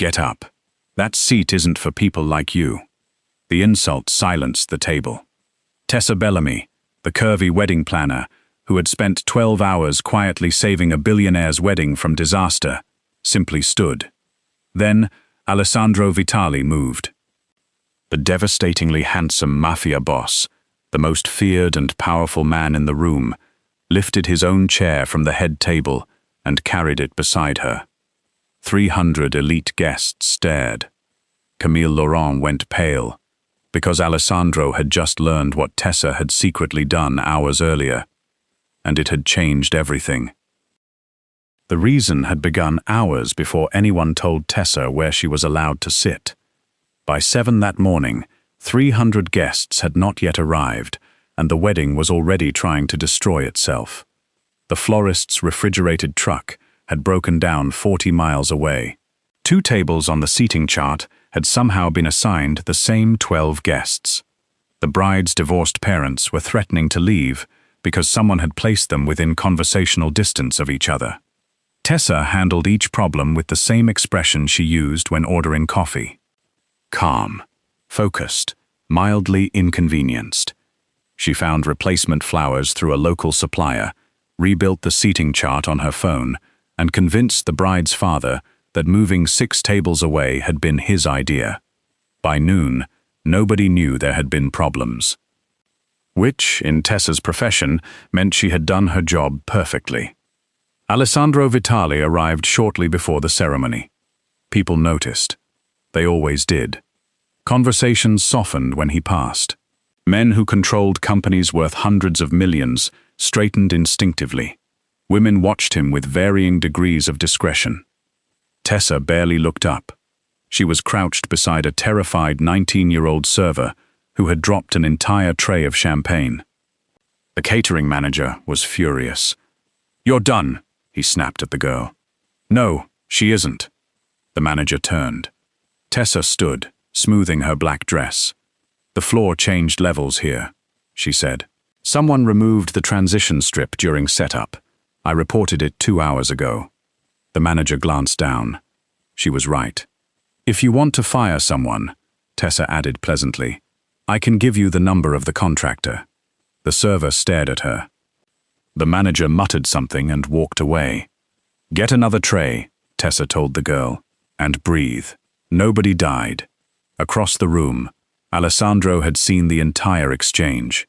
Get up. That seat isn't for people like you." The insult silenced the table. Tessa Bellamy, the curvy wedding planner, who had spent 12 hours quietly saving a billionaire's wedding from disaster, simply stood. Then, Alessandro Vitali moved. The devastatingly handsome Mafia boss, the most feared and powerful man in the room, lifted his own chair from the head table and carried it beside her. 300 elite guests stared. Camille Lauron went pale, because Alessandro had just learned what Tessa had secretly done hours earlier, and it had changed everything. The reason had begun hours before anyone told Tessa where she was allowed to sit. By 7 that morning, 300 guests had not yet arrived, and the wedding was already trying to destroy itself. The florist's refrigerated truck had broken down 40 miles away. 2 tables on the seating chart had somehow been assigned the same 12 guests. The bride's divorced parents were threatening to leave because someone had placed them within conversational distance of each other. Tessa handled each problem with the same expression she used when ordering coffee. Calm, focused, mildly inconvenienced. She found replacement flowers through a local supplier, rebuilt the seating chart on her phone, and convinced the bride's father that moving 6 tables away had been his idea. By noon, nobody knew there had been problems. Which, in Tessa's profession, meant she had done her job perfectly. Alessandro Vitali arrived shortly before the ceremony. People noticed. They always did. Conversations softened when he passed. Men who controlled companies worth hundreds of millions straightened instinctively. Women watched him with varying degrees of discretion. Tessa barely looked up. She was crouched beside a terrified 19-year-old server who had dropped an entire tray of champagne. The catering manager was furious. "You're done," he snapped at the girl. "No, she isn't." The manager turned. Tessa stood, smoothing her black dress. "The floor changed levels here," she said. "Someone removed the transition strip during setup. I reported it 2 hours ago." The manager glanced down. She was right. "If you want to fire someone," Tessa added pleasantly, "I can give you the number of the contractor." The server stared at her. The manager muttered something and walked away. "Get another tray," Tessa told the girl, "and breathe." Nobody died. Across the room, Alessandro had seen the entire exchange.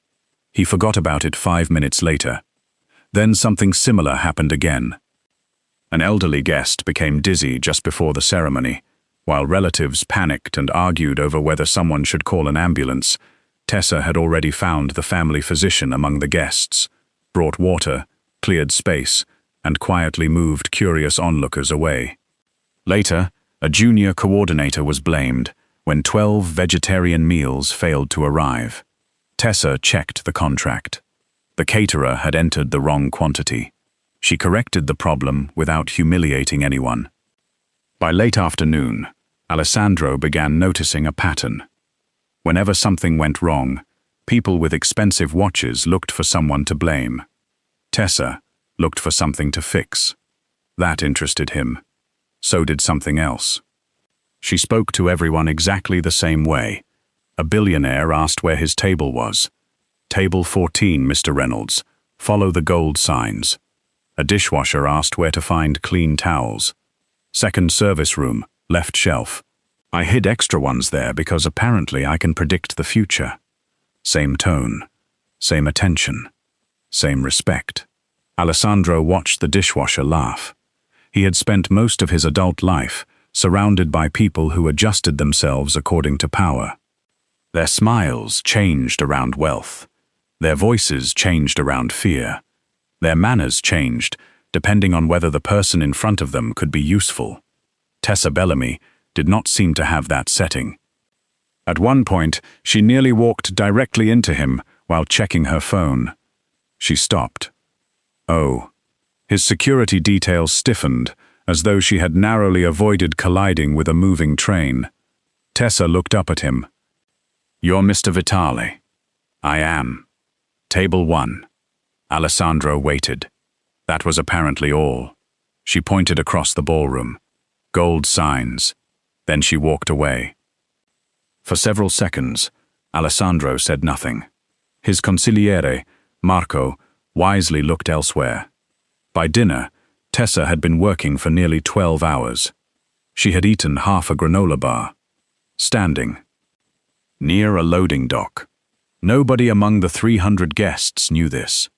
He forgot about it 5 minutes later. Then something similar happened again. An elderly guest became dizzy just before the ceremony. While relatives panicked and argued over whether someone should call an ambulance, Tessa had already found the family physician among the guests, brought water, cleared space, and quietly moved curious onlookers away. Later, a junior coordinator was blamed when 12 vegetarian meals failed to arrive. Tessa checked the contract. The caterer had entered the wrong quantity. She corrected the problem without humiliating anyone. By late afternoon, Alessandro began noticing a pattern. Whenever something went wrong, people with expensive watches looked for someone to blame. Tessa looked for something to fix. That interested him. So did something else. She spoke to everyone exactly the same way. A billionaire asked where his table was. "Table 14, Mr. Reynolds. Follow the gold signs." A dishwasher asked where to find clean towels. "Second service room, left shelf. I hid extra ones there because apparently I can predict the future." Same tone, same attention, same respect. Alessandro watched the dishwasher laugh. He had spent most of his adult life surrounded by people who adjusted themselves according to power. Their smiles changed around wealth. Their voices changed around fear. Their manners changed, depending on whether the person in front of them could be useful. Tessa Bellamy did not seem to have that setting. At one point, she nearly walked directly into him while checking her phone. She stopped. Oh. His security detail stiffened, as though she had narrowly avoided colliding with a moving train. Tessa looked up at him. "You're Mr. Vitali." "I am." "Table 1. Alessandro waited. That was apparently all. She pointed across the ballroom. Gold signs. Then she walked away. For several seconds, Alessandro said nothing. His consigliere, Marco, wisely looked elsewhere. By dinner, Tessa had been working for nearly 12 hours. She had eaten half a granola bar. Standing near a loading dock. Nobody among the 300 guests knew this.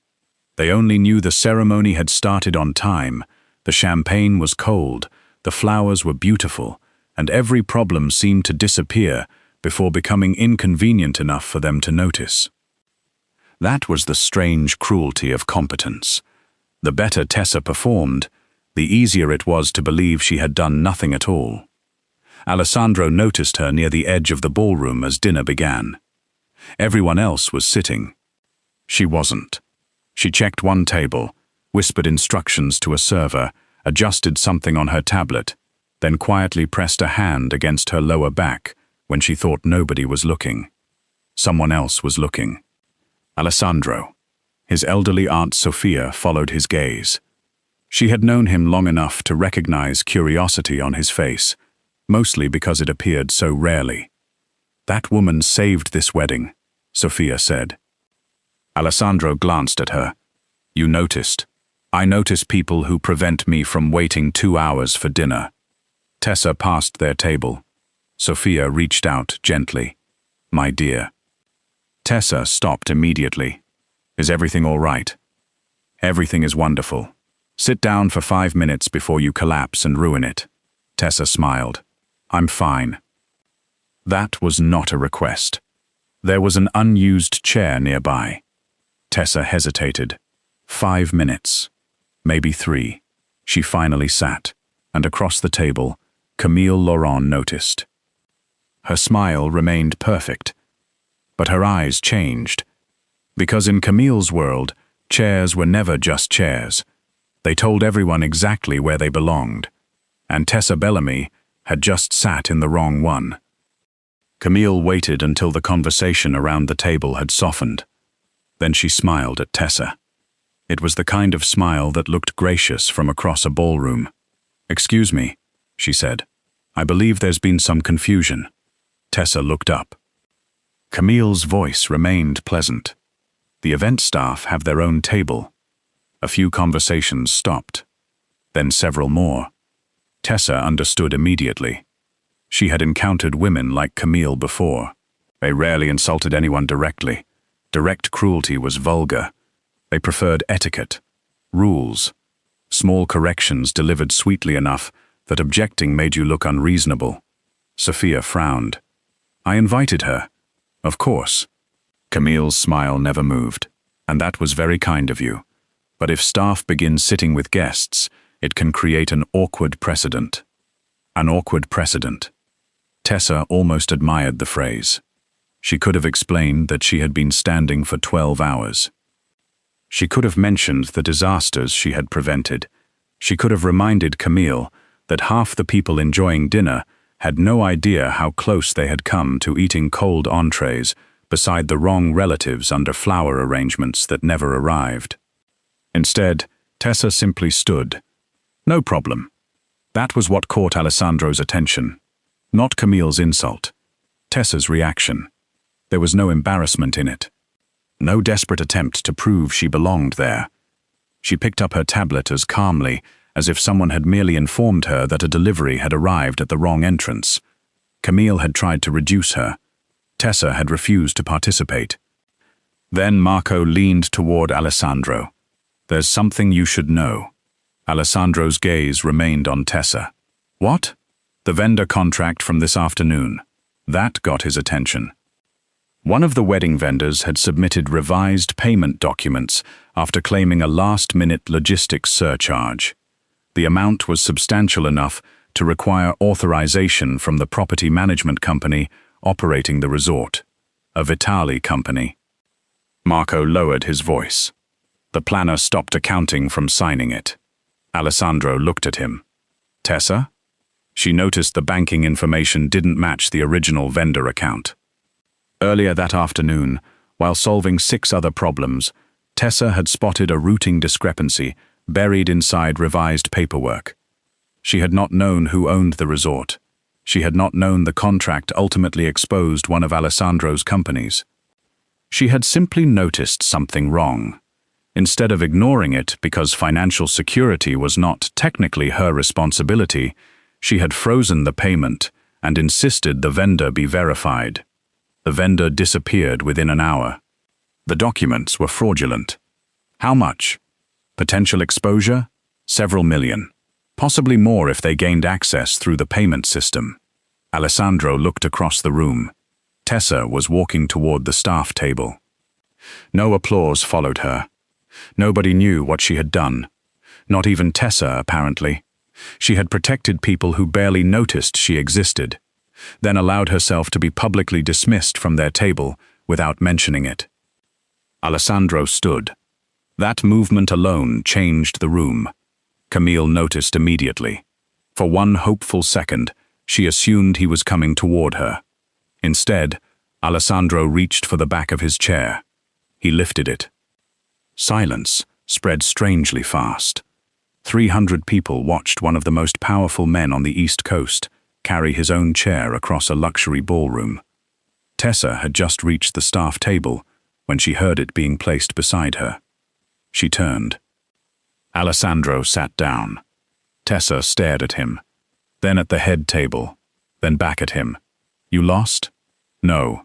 They only knew the ceremony had started on time, the champagne was cold, the flowers were beautiful, and every problem seemed to disappear before becoming inconvenient enough for them to notice. That was the strange cruelty of competence. The better Tessa performed, the easier it was to believe she had done nothing at all. Alessandro noticed her near the edge of the ballroom as dinner began. Everyone else was sitting. She wasn't. She checked one table, whispered instructions to a server, adjusted something on her tablet, then quietly pressed a hand against her lower back when she thought nobody was looking. Someone else was looking. Alessandro. His elderly aunt Sophia followed his gaze. She had known him long enough to recognize curiosity on his face, mostly because it appeared so rarely. "That woman saved this wedding," Sophia said. Alessandro glanced at her. "You noticed. I notice people who prevent me from waiting 2 hours for dinner." Tessa passed their table. Sophia reached out gently. "My dear." Tessa stopped immediately. "Is everything all right?" "Everything is wonderful. Sit down for 5 minutes before you collapse and ruin it." Tessa smiled. "I'm fine." That was not a request. There was an unused chair nearby. Tessa hesitated. 5 minutes. Maybe 3. She finally sat, and across the table, Camille Lauron noticed. Her smile remained perfect, but her eyes changed. Because in Camille's world, chairs were never just chairs. They told everyone exactly where they belonged, and Tessa Bellamy had just sat in the wrong one. Camille waited until the conversation around the table had softened. Then she smiled at Tessa. It was the kind of smile that looked gracious from across a ballroom. "Excuse me," she said. "I believe there's been some confusion." Tessa looked up. Camille's voice remained pleasant. "The event staff have their own table." A few conversations stopped. Then several more. Tessa understood immediately. She had encountered women like Camille before. They rarely insulted anyone directly. Direct cruelty was vulgar. They preferred etiquette, rules, small corrections delivered sweetly enough that objecting made you look unreasonable. Sophia frowned. "I invited her." "Of course." Camille's smile never moved. "And that was very kind of you. But if staff begin sitting with guests, it can create an awkward precedent." An awkward precedent. Tessa almost admired the phrase. She could have explained that she had been standing for 12 hours. She could have mentioned the disasters she had prevented. She could have reminded Camille that half the people enjoying dinner had no idea how close they had come to eating cold entrees beside the wrong relatives under flower arrangements that never arrived. Instead, Tessa simply stood. No problem. That was what caught Alessandro's attention. Not Camille's insult. Tessa's reaction. There was no embarrassment in it. No desperate attempt to prove she belonged there. She picked up her tablet as calmly as if someone had merely informed her that a delivery had arrived at the wrong entrance. Camille had tried to reduce her. Tessa had refused to participate. Then Marco leaned toward Alessandro. "There's something you should know." Alessandro's gaze remained on Tessa. "What?" "The vendor contract from this afternoon." That got his attention. One of the wedding vendors had submitted revised payment documents after claiming a last-minute logistics surcharge. The amount was substantial enough to require authorization from the property management company operating the resort, a Vitali company. Marco lowered his voice. The planner stopped accounting from signing it. Alessandro looked at him. "Tessa?" She noticed the banking information didn't match the original vendor account. Earlier that afternoon, while solving 6 other problems, Tessa had spotted a routing discrepancy buried inside revised paperwork. She had not known who owned the resort. She had not known the contract ultimately exposed one of Alessandro's companies. She had simply noticed something wrong. Instead of ignoring it because financial security was not technically her responsibility, she had frozen the payment and insisted the vendor be verified. The vendor disappeared within an hour. The documents were fraudulent. How much? Potential exposure? Several million. Possibly more if they gained access through the payment system. Alessandro looked across the room. Tessa was walking toward the staff table. No applause followed her. Nobody knew what she had done. Not even Tessa, apparently. She had protected people who barely noticed she existed, then allowed herself to be publicly dismissed from their table without mentioning it. Alessandro stood. That movement alone changed the room. Camille noticed immediately. For one hopeful second, she assumed he was coming toward her. Instead, Alessandro reached for the back of his chair. He lifted it. Silence spread strangely fast. 300 people watched one of the most powerful men on the East Coast carry his own chair across a luxury ballroom. Tessa had just reached the staff table when she heard it being placed beside her. She turned. Alessandro sat down. Tessa stared at him, then at the head table, then back at him. You lost? No.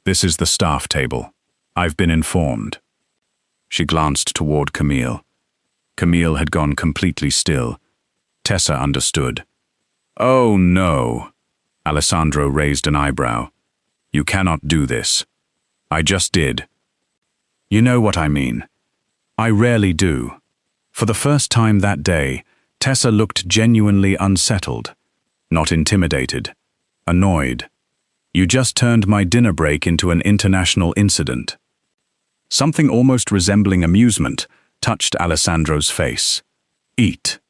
This is the staff table. I've been informed. She glanced toward Camille. Camille had gone completely still. Tessa understood. Oh no. Alessandro raised an eyebrow. You cannot do this. I just did. You know what I mean. I rarely do. For the first time that day, Tessa looked genuinely unsettled, not intimidated, annoyed. You just turned my dinner break into an international incident. Something almost resembling amusement touched Alessandro's face. Eat.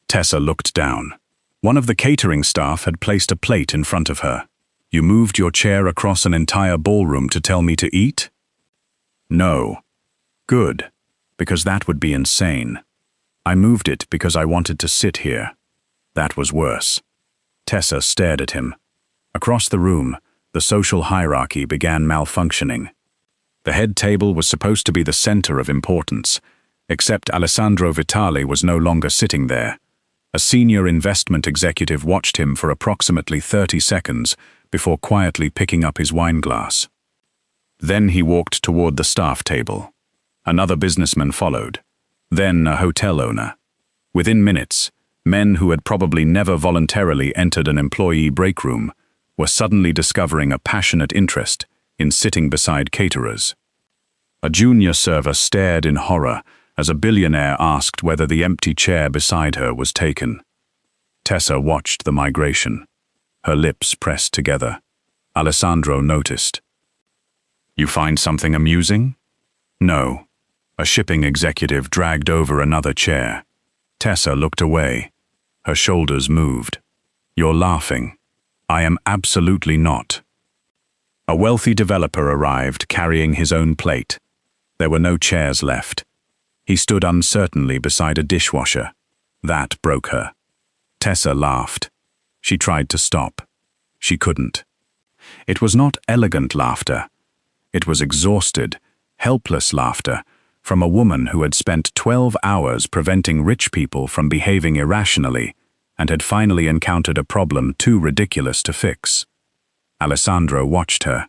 Tessa looked down. One of the catering staff had placed a plate in front of her. You moved your chair across an entire ballroom to tell me to eat? No. Good, because that would be insane. I moved it because I wanted to sit here. That was worse. Tessa stared at him. Across the room, the social hierarchy began malfunctioning. The head table was supposed to be the center of importance, except Alessandro Vitali was no longer sitting there. A senior investment executive watched him for approximately 30 seconds before quietly picking up his wine glass. Then he walked toward the staff table. Another businessman followed. Then a hotel owner. Within minutes, men who had probably never voluntarily entered an employee break room were suddenly discovering a passionate interest in sitting beside caterers. A junior server stared in horror as a billionaire asked whether the empty chair beside her was taken. Tessa watched the migration. Her lips pressed together. Alessandro noticed. You find something amusing? No. A shipping executive dragged over another chair. Tessa looked away. Her shoulders moved. You're laughing. I am absolutely not. A wealthy developer arrived carrying his own plate. There were no chairs left. He stood uncertainly beside a dishwasher. That broke her. Tessa laughed. She tried to stop. She couldn't. It was not elegant laughter. It was exhausted, helpless laughter from a woman who had spent 12 hours preventing rich people from behaving irrationally and had finally encountered a problem too ridiculous to fix. Alessandro watched her.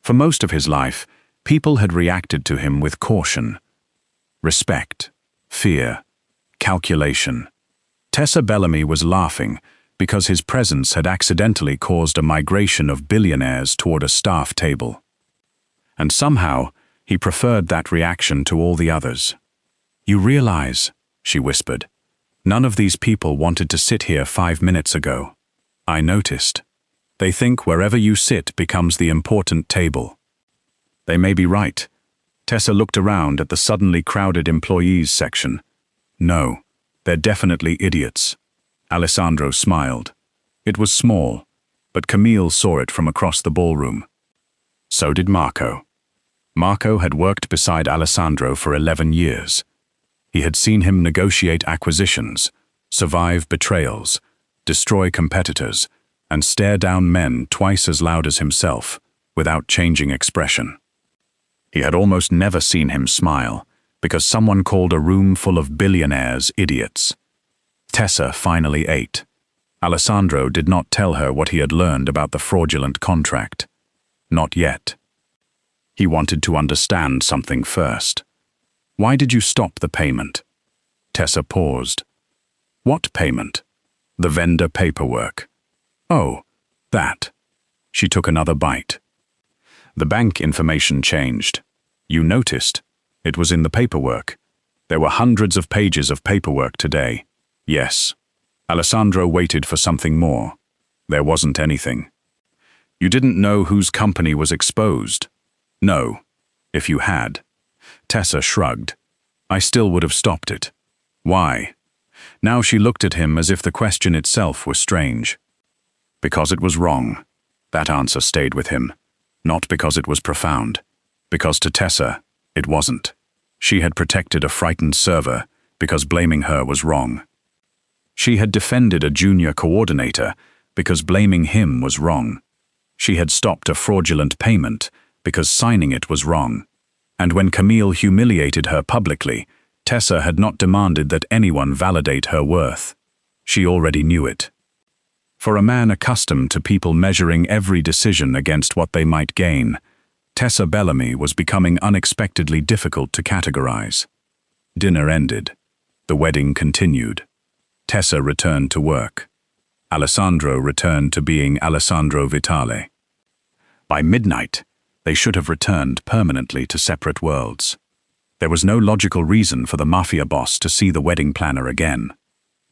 For most of his life, people had reacted to him with caution. Respect, fear, calculation. Tessa Bellamy was laughing because his presence had accidentally caused a migration of billionaires toward a staff table. And somehow, he preferred that reaction to all the others. You realize, she whispered, none of these people wanted to sit here 5 minutes ago. I noticed. They think wherever you sit becomes the important table. They may be right. Tessa looked around at the suddenly crowded employees section. No, they're definitely idiots. Alessandro smiled. It was small, but Camille saw it from across the ballroom. So did Marco. Marco had worked beside Alessandro for 11 years. He had seen him negotiate acquisitions, survive betrayals, destroy competitors, and stare down men twice as loud as himself, without changing expression. He had almost never seen him smile, because someone called a room full of billionaires idiots. Tessa finally ate. Alessandro did not tell her what he had learned about the fraudulent contract. Not yet. He wanted to understand something first. Why did you stop the payment? Tessa paused. What payment? The vendor paperwork. Oh, that. She took another bite. The bank information changed. You noticed. It was in the paperwork. There were hundreds of pages of paperwork today. Yes. Alessandro waited for something more. There wasn't anything. You didn't know whose company was exposed? No. If you had. Tessa shrugged. I still would have stopped it. Why? Now she looked at him as if the question itself were strange. Because it was wrong. That answer stayed with him. Not because it was profound. Because to Tessa, it wasn't. She had protected a frightened server because blaming her was wrong. She had defended a junior coordinator because blaming him was wrong. She had stopped a fraudulent payment because signing it was wrong. And when Camille humiliated her publicly, Tessa had not demanded that anyone validate her worth. She already knew it. For a man accustomed to people measuring every decision against what they might gain, Tessa Bellamy was becoming unexpectedly difficult to categorize. Dinner ended. The wedding continued. Tessa returned to work. Alessandro returned to being Alessandro Vitali. By midnight, they should have returned permanently to separate worlds. There was no logical reason for the Mafia boss to see the wedding planner again.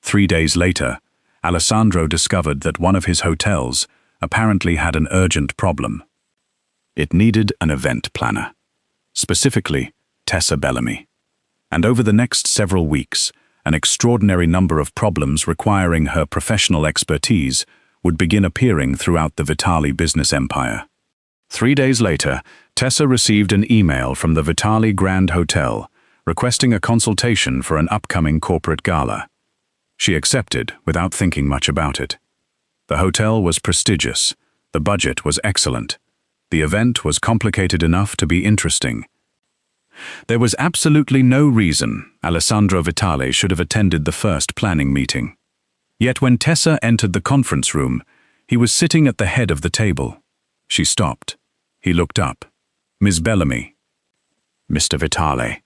3 days later, Alessandro discovered that one of his hotels apparently had an urgent problem. It needed an event planner, specifically Tessa Bellamy. And over the next several weeks, an extraordinary number of problems requiring her professional expertise would begin appearing throughout the Vitali business empire. 3 days later, Tessa received an email from the Vitali Grand Hotel requesting a consultation for an upcoming corporate gala. She accepted without thinking much about it. The hotel was prestigious, the budget was excellent, the event was complicated enough to be interesting. There was absolutely no reason Alessandro Vitali should have attended the first planning meeting. Yet when Tessa entered the conference room, he was sitting at the head of the table. She stopped. He looked up. Ms. Bellamy. Mr. Vitali.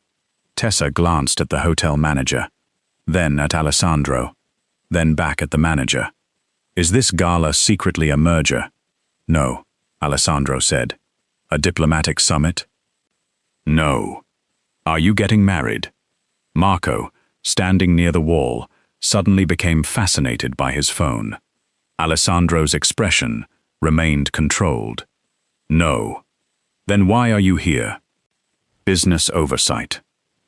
Tessa glanced at the hotel manager, then at Alessandro, then back at the manager. Is this gala secretly a merger? No, Alessandro said. A diplomatic summit? No. Are you getting married? Marco, standing near the wall, suddenly became fascinated by his phone. Alessandro's expression remained controlled. No. Then why are you here? Business oversight.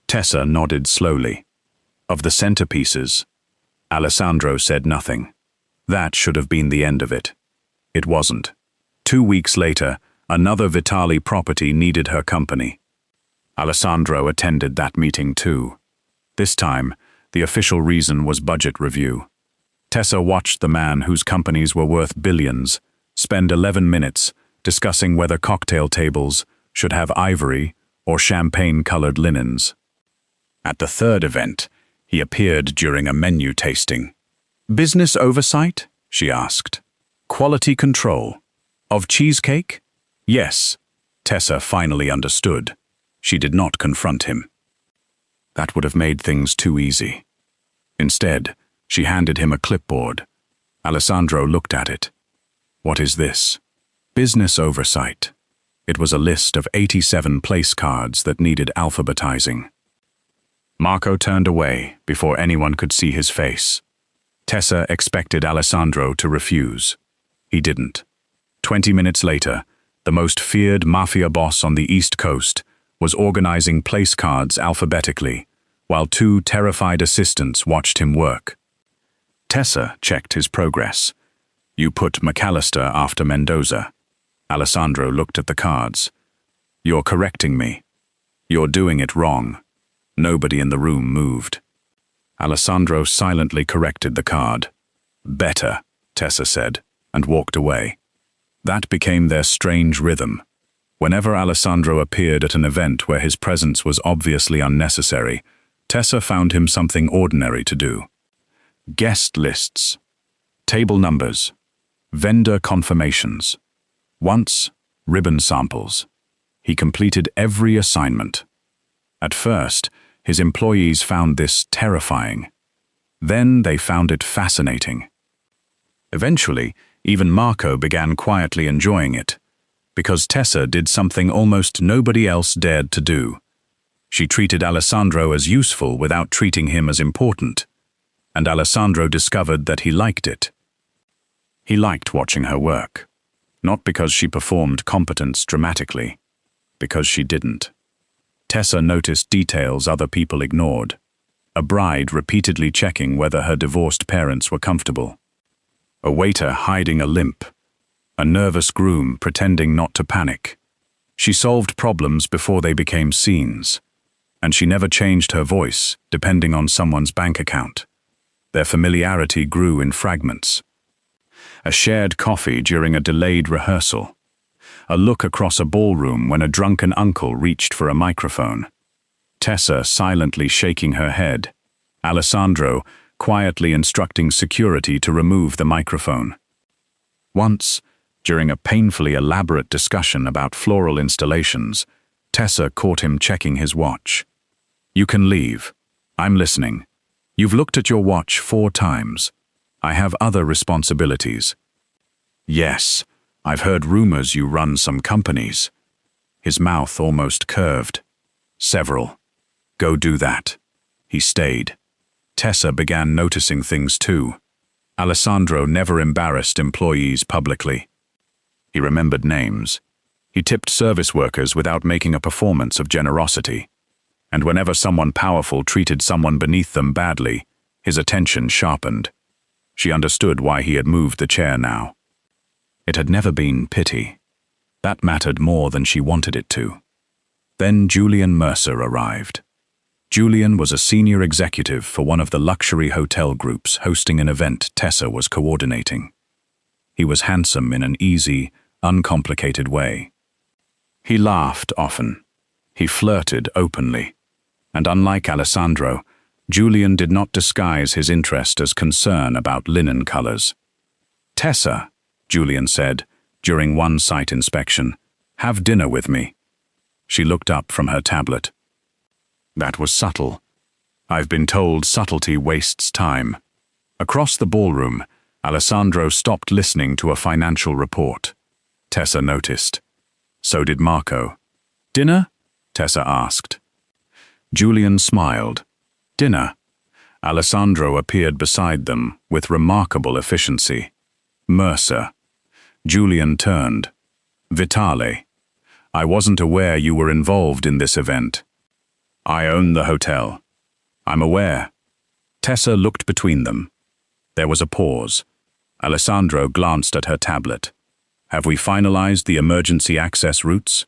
Tessa nodded slowly. Of the centerpieces, Alessandro said nothing. That should have been the end of it. It wasn't. 2 weeks later, another Vitali property needed her company. Alessandro attended that meeting too. This time, the official reason was budget review. Tessa watched the man whose companies were worth billions spend 11 minutes discussing whether cocktail tables should have ivory or champagne-colored linens. At the third event, he appeared during a menu tasting. Business oversight? She asked. Quality control. Of cheesecake? Yes. Tessa finally understood. She did not confront him. That would have made things too easy. Instead, she handed him a clipboard. Alessandro looked at it. What is this? Business oversight. It was a list of 87 place cards that needed alphabetizing. Marco turned away before anyone could see his face. Tessa expected Alessandro to refuse. He didn't. 20 minutes later, the most feared Mafia boss on the East Coast was organizing place cards alphabetically, while 2 terrified assistants watched him work. Tessa checked his progress. You put McAllister after Mendoza. Alessandro looked at the cards. You're correcting me. You're doing it wrong. Nobody in the room moved. Alessandro silently corrected the card. Better, Tessa said. and walked away. That became their strange rhythm. Whenever Alessandro appeared at an event where his presence was obviously unnecessary, Tessa found him something ordinary to do. Guest lists, table numbers, vendor confirmations. Once, ribbon samples. He completed every assignment. At first, his employees found this terrifying. Then they found it fascinating. Eventually, even Marco began quietly enjoying it, because Tessa did something almost nobody else dared to do. She treated Alessandro as useful without treating him as important, and Alessandro discovered that he liked it. He liked watching her work, not because she performed competence dramatically, because she didn't. Tessa noticed details other people ignored. A bride repeatedly checking whether her divorced parents were comfortable. A waiter hiding a limp. A nervous groom pretending not to panic. She solved problems before they became scenes. And she never changed her voice, depending on someone's bank account. Their familiarity grew in fragments. A shared coffee during a delayed rehearsal. A look across a ballroom when a drunken uncle reached for a microphone. Tessa silently shaking her head. Alessandro quietly instructing security to remove the microphone. Once, during a painfully elaborate discussion about floral installations, Tessa caught him checking his watch. "You can leave. I'm listening. You've looked at your watch 4 times. I have other responsibilities." "Yes, I've heard rumors you run some companies." His mouth almost curved. "Several. Go do that." He stayed. Tessa began noticing things too. Alessandro never embarrassed employees publicly. He remembered names. He tipped service workers without making a performance of generosity. And whenever someone powerful treated someone beneath them badly, his attention sharpened. She understood why he had moved the chair now. It had never been pity. That mattered more than she wanted it to. Then Julian Mercer arrived. Julian was a senior executive for one of the luxury hotel groups hosting an event Tessa was coordinating. He was handsome in an easy, uncomplicated way. He laughed often. He flirted openly. And unlike Alessandro, Julian did not disguise his interest as concern about linen colors. "Tessa," Julian said, during one site inspection, "have dinner with me." She looked up from her tablet. That was subtle. I've been told subtlety wastes time. Across the ballroom, Alessandro stopped listening to a financial report. Tessa noticed. So did Marco. "Dinner?" Tessa asked. Julian smiled. "Dinner." Alessandro appeared beside them with remarkable efficiency. "Mercer." Julian turned. "Vitali. I wasn't aware you were involved in this event." "I own the hotel." "I'm aware." Tessa looked between them. There was a pause. Alessandro glanced at her tablet. "Have we finalized the emergency access routes?"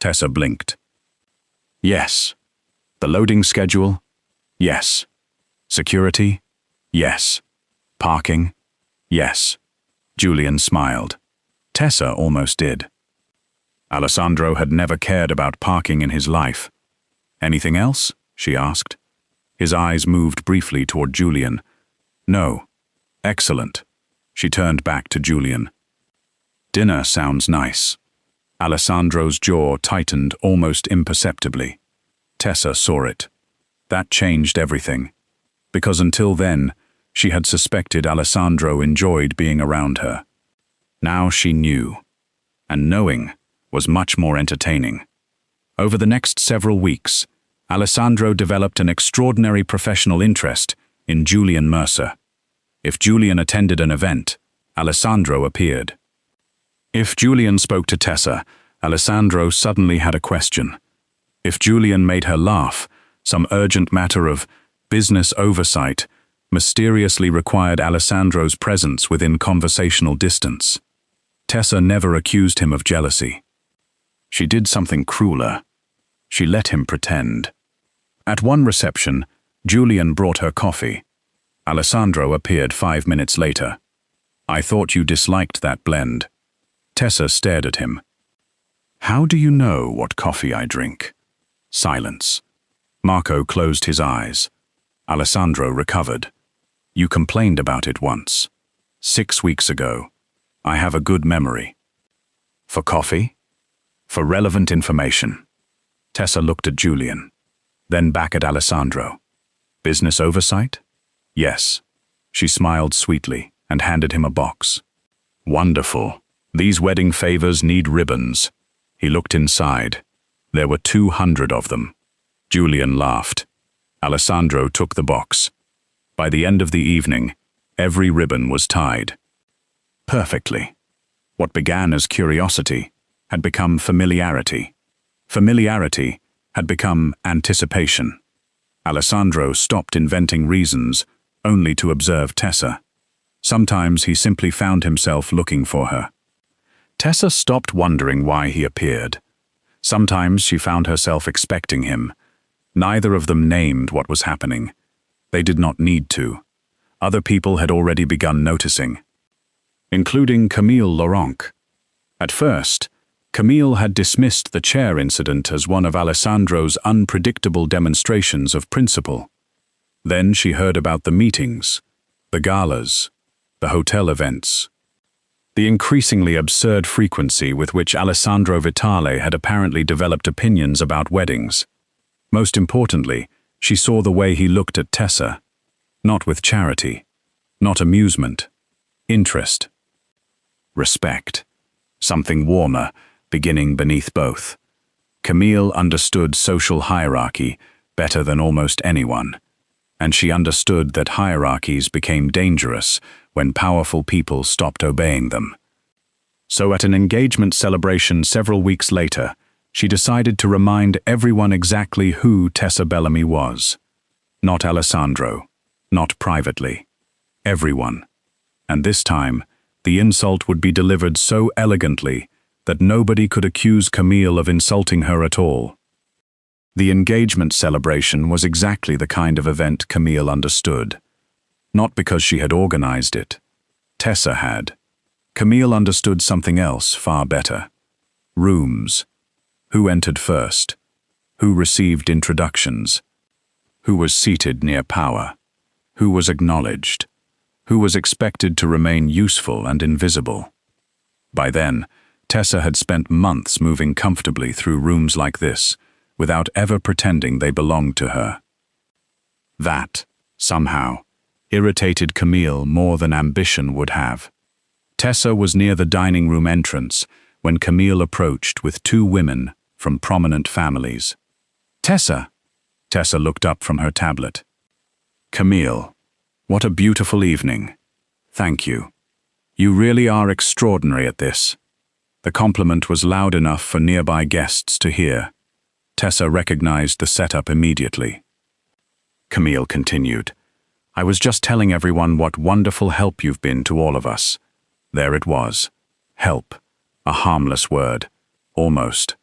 Tessa blinked. "Yes." "The loading schedule?" "Yes." "Security?" "Yes." "Parking?" "Yes." Julian smiled. Tessa almost did. Alessandro had never cared about parking in his life. "Anything else?" she asked. His eyes moved briefly toward Julian. "No." "Excellent." She turned back to Julian. "Dinner sounds nice." Alessandro's jaw tightened almost imperceptibly. Tessa saw it. That changed everything. Because until then, she had suspected Alessandro enjoyed being around her. Now she knew. And knowing was much more entertaining. Over the next several weeks, Alessandro developed an extraordinary professional interest in Julian Mercer. If Julian attended an event, Alessandro appeared. If Julian spoke to Tessa, Alessandro suddenly had a question. If Julian made her laugh, some urgent matter of business oversight mysteriously required Alessandro's presence within conversational distance. Tessa never accused him of jealousy. She did something crueler. She let him pretend. At one reception, Julian brought her coffee. Alessandro appeared 5 minutes later. I thought you disliked that blend. Tessa stared at him. How do you know what coffee I drink? Silence. Marco closed his eyes. Alessandro recovered. You complained about it once. 6 weeks ago. I have a good memory. For coffee? For relevant information. Tessa looked at Julian, then back at Alessandro. Business oversight? Yes. She smiled sweetly and handed him a box. Wonderful. These wedding favors need ribbons. He looked inside. There were 200 of them. Julian laughed. Alessandro took the box. By the end of the evening, every ribbon was tied. Perfectly. What began as curiosity had become familiarity. Familiarity had become anticipation. Alessandro stopped inventing reasons only to observe Tessa. Sometimes he simply found himself looking for her. Tessa stopped wondering why he appeared. Sometimes she found herself expecting him. Neither of them named what was happening. They did not need to. Other people had already begun noticing, including Camille Lauron. At first, Camille had dismissed the chair incident as one of Alessandro's unpredictable demonstrations of principle. Then she heard about the meetings, the galas, the hotel events, the increasingly absurd frequency with which Alessandro Vitali had apparently developed opinions about weddings. Most importantly, she saw the way he looked at Tessa, not with charity, not amusement, interest, respect, something warmer beginning beneath both. Camille understood social hierarchy better than almost anyone, and she understood that hierarchies became dangerous when powerful people stopped obeying them. So at an engagement celebration several weeks later, she decided to remind everyone exactly who Tessa Bellamy was. Not Alessandro, not privately. Everyone. And this time, the insult would be delivered so elegantly that nobody could accuse Camille of insulting her at all. The engagement celebration was exactly the kind of event Camille understood. Not because she had organized it. Tessa had. Camille understood something else far better. Rooms. Who entered first? Who received introductions? Who was seated near power? Who was acknowledged? Who was expected to remain useful and invisible? By then, Tessa had spent months moving comfortably through rooms like this, without ever pretending they belonged to her. That, somehow, irritated Camille more than ambition would have. Tessa was near the dining room entrance when Camille approached with 2 women from prominent families. Tessa! Tessa looked up from her tablet. Camille, what a beautiful evening. Thank you. You really are extraordinary at this. The compliment was loud enough for nearby guests to hear. Tessa recognized the setup immediately. Camille continued, I was just telling everyone what wonderful help you've been to all of us. There it was. Help. A harmless word. Almost.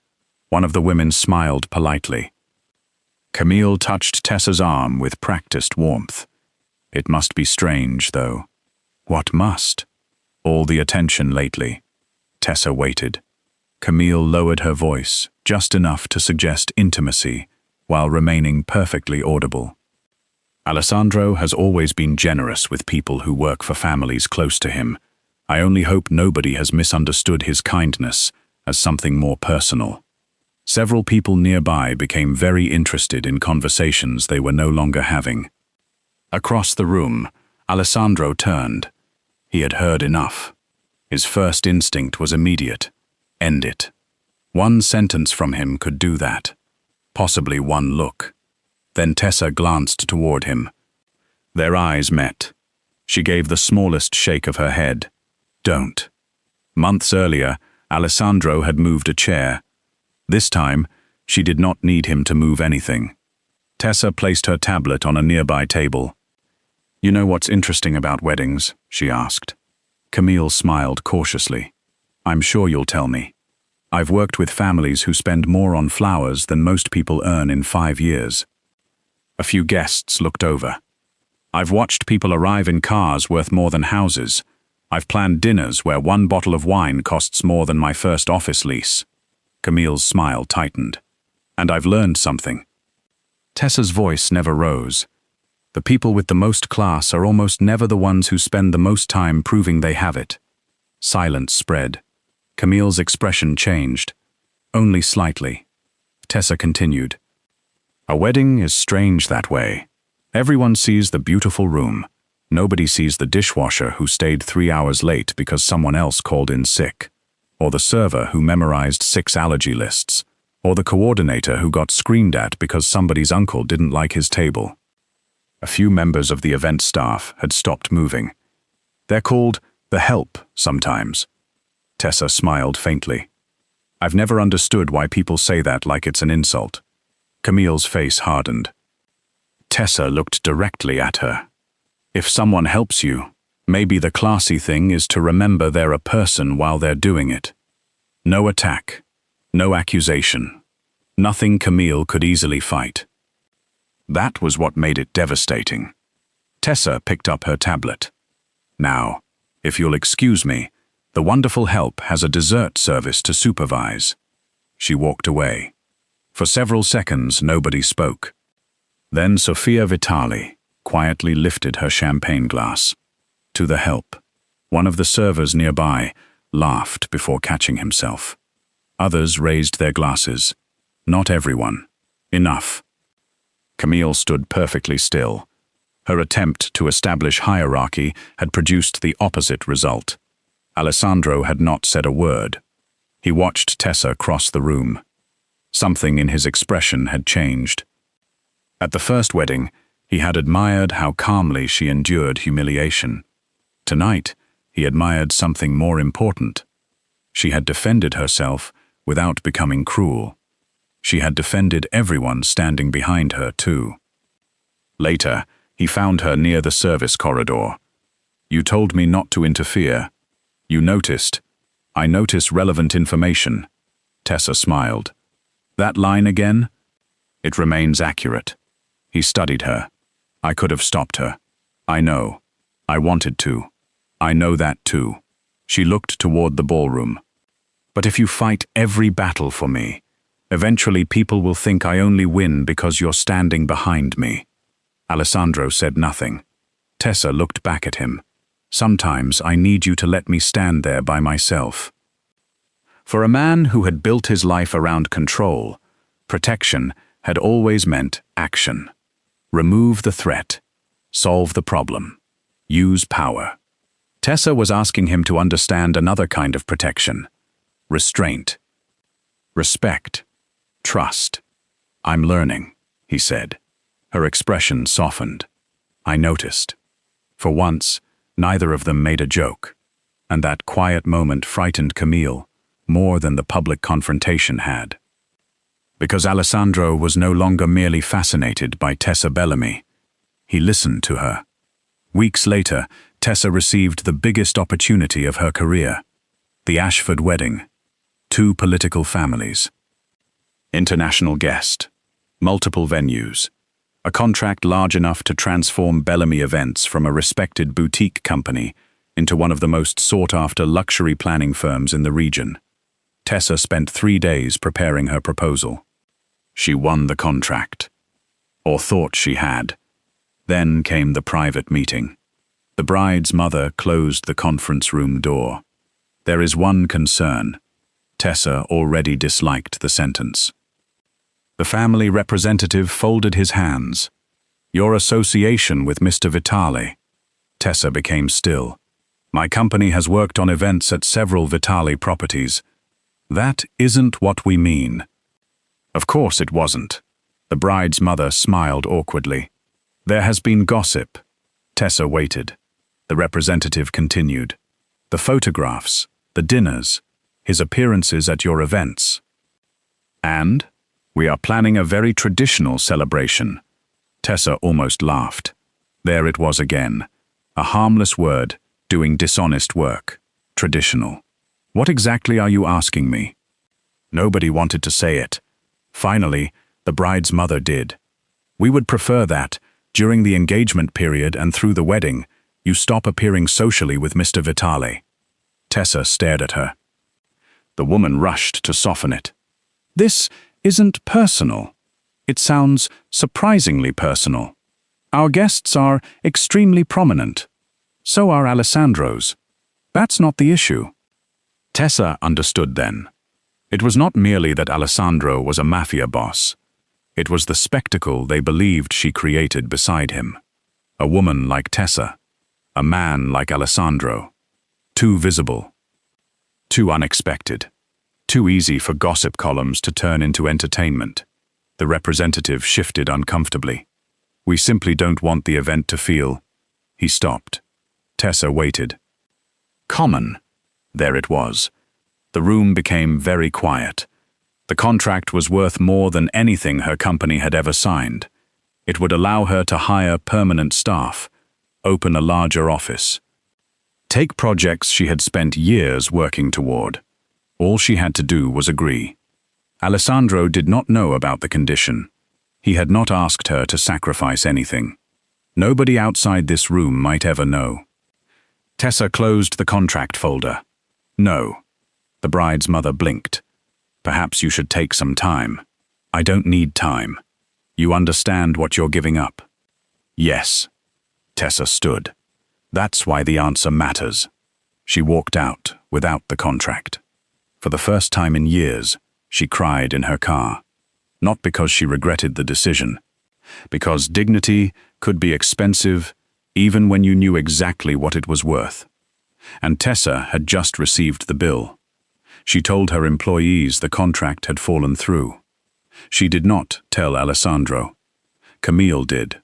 One of the women smiled politely. Camille touched Tessa's arm with practiced warmth. It must be strange, though. What must? All the attention lately. Tessa waited. Camille lowered her voice, just enough to suggest intimacy, while remaining perfectly audible. Alessandro has always been generous with people who work for families close to him. I only hope nobody has misunderstood his kindness as something more personal. Several people nearby became very interested in conversations they were no longer having. Across the room, Alessandro turned. He had heard enough. His first instinct was immediate. End it. One sentence from him could do that. Possibly one look. Then Tessa glanced toward him. Their eyes met. She gave the smallest shake of her head. Don't. Months earlier, Alessandro had moved a chair. This time, she did not need him to move anything. Tessa placed her tablet on a nearby table. You know what's interesting about weddings? She asked. Camille smiled cautiously. I'm sure you'll tell me. I've worked with families who spend more on flowers than most people earn in 5 years. A few guests looked over. I've watched people arrive in cars worth more than houses, I've planned dinners where one bottle of wine costs more than my first office lease. Camille's smile tightened. And I've learned something. Tessa's voice never rose. The people with the most class are almost never the ones who spend the most time proving they have it. Silence spread. Camille's expression changed. Only slightly. Tessa continued. A wedding is strange that way. Everyone sees the beautiful room. Nobody sees the dishwasher who stayed 3 hours late because someone else called in sick, or the server who memorized 6 allergy lists, or the coordinator who got screamed at because somebody's uncle didn't like his table. A few members of the event staff had stopped moving. They're called the help sometimes. Tessa smiled faintly. I've never understood why people say that like it's an insult. Camille's face hardened. Tessa looked directly at her. If someone helps you, maybe the classy thing is to remember they're a person while they're doing it. No attack, no accusation, nothing Camille could easily fight. That was what made it devastating. Tessa picked up her tablet. Now, if you'll excuse me, the wonderful help has a dessert service to supervise. She walked away. For several seconds, nobody spoke. Then Sofia Vitali quietly lifted her champagne glass. To the help. One of the servers nearby laughed before catching himself. Others raised their glasses. Not everyone. Enough. Camille stood perfectly still. Her attempt to establish hierarchy had produced the opposite result. Alessandro had not said a word. He watched Tessa cross the room. Something in his expression had changed. At the first wedding, he had admired how calmly she endured humiliation. Tonight, he admired something more important. She had defended herself without becoming cruel. She had defended everyone standing behind her, too. Later, he found her near the service corridor. You told me not to interfere. You noticed. I notice relevant information. Tessa smiled. That line again? It remains accurate. He studied her. I could have stopped her. I know. I wanted to. I know that too. She looked toward the ballroom. But if you fight every battle for me, eventually people will think I only win because you're standing behind me. Alessandro said nothing. Tessa looked back at him. Sometimes I need you to let me stand there by myself. For a man who had built his life around control, protection had always meant action. Remove the threat. Solve the problem. Use power. Tessa was asking him to understand another kind of protection. Restraint. Respect. Trust. I'm learning, he said. Her expression softened. I noticed. For once, neither of them made a joke, and that quiet moment frightened Camille more than the public confrontation had. Because Alessandro was no longer merely fascinated by Tessa Bellamy. He listened to her. Weeks later, Tessa received the biggest opportunity of her career. The Ashford wedding. 2 political families. International guest. Multiple venues. A contract large enough to transform Bellamy Events from a respected boutique company into one of the most sought-after luxury planning firms in the region. Tessa spent 3 days preparing her proposal. She won the contract. Or thought she had. Then came the private meeting. The bride's mother closed the conference room door. There is one concern. Tessa already disliked the sentence. The family representative folded his hands. Your association with Mr. Vitali. Tessa became still. My company has worked on events at several Vitali properties. That isn't what we mean. Of course it wasn't. The bride's mother smiled awkwardly. There has been gossip. Tessa waited. The representative continued. The photographs, the dinners, his appearances at your events. And we are planning a very traditional celebration. Tessa almost laughed. There it was again. A harmless word, doing dishonest work. Traditional. What exactly are you asking me? Nobody wanted to say it. Finally, the bride's mother did. We would prefer that, during the engagement period and through the wedding, You stop appearing socially with Mr. Vitali." Tessa stared at her. The woman rushed to soften it. "This isn't personal. It sounds surprisingly personal. Our guests are extremely prominent. So are Alessandro's. That's not the issue." Tessa understood then. It was not merely that Alessandro was a mafia boss. It was the spectacle they believed she created beside him. A woman like Tessa. A man like Alessandro. Too visible. Too unexpected. Too easy for gossip columns to turn into entertainment. The representative shifted uncomfortably. "We simply don't want the event to feel..." He stopped. Tessa waited. Common. There it was. The room became very quiet. The contract was worth more than anything her company had ever signed. It would allow her to hire permanent staff, open a larger office, take projects she had spent years working toward. All she had to do was agree. Alessandro did not know about the condition. He had not asked her to sacrifice anything. Nobody outside this room might ever know. Tessa closed the contract folder. "No." The bride's mother blinked. "Perhaps you should take some time." "I don't need time. You understand what you're giving up?" "Yes." Tessa stood. "That's why the answer matters." She walked out without the contract. For the first time in years, she cried in her car. Not because she regretted the decision. Because dignity could be expensive even when you knew exactly what it was worth. And Tessa had just received the bill. She told her employees the contract had fallen through. She did not tell Alessandro. Camille did.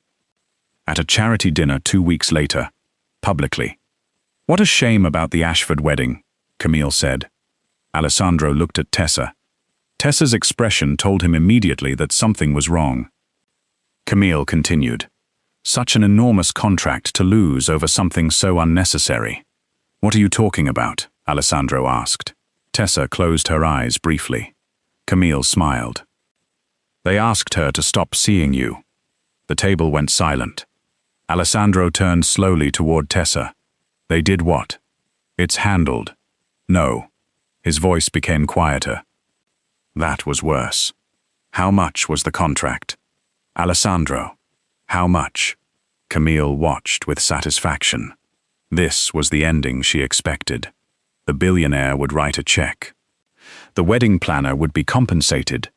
At a charity dinner 2 weeks later, publicly. "What a shame about the Ashford wedding," Camille said. Alessandro looked at Tessa. Tessa's expression told him immediately that something was wrong. Camille continued. "Such an enormous contract to lose over something so unnecessary." "What are you talking about?" Alessandro asked. Tessa closed her eyes briefly. Camille smiled. "They asked her to stop seeing you." The table went silent. Alessandro turned slowly toward Tessa. "They did what?" "It's handled." "No." His voice became quieter. "That was worse." "How much was the contract?" "Alessandro." "How much?" Camille watched with satisfaction. This was the ending she expected. The billionaire would write a check. The wedding planner would be compensated.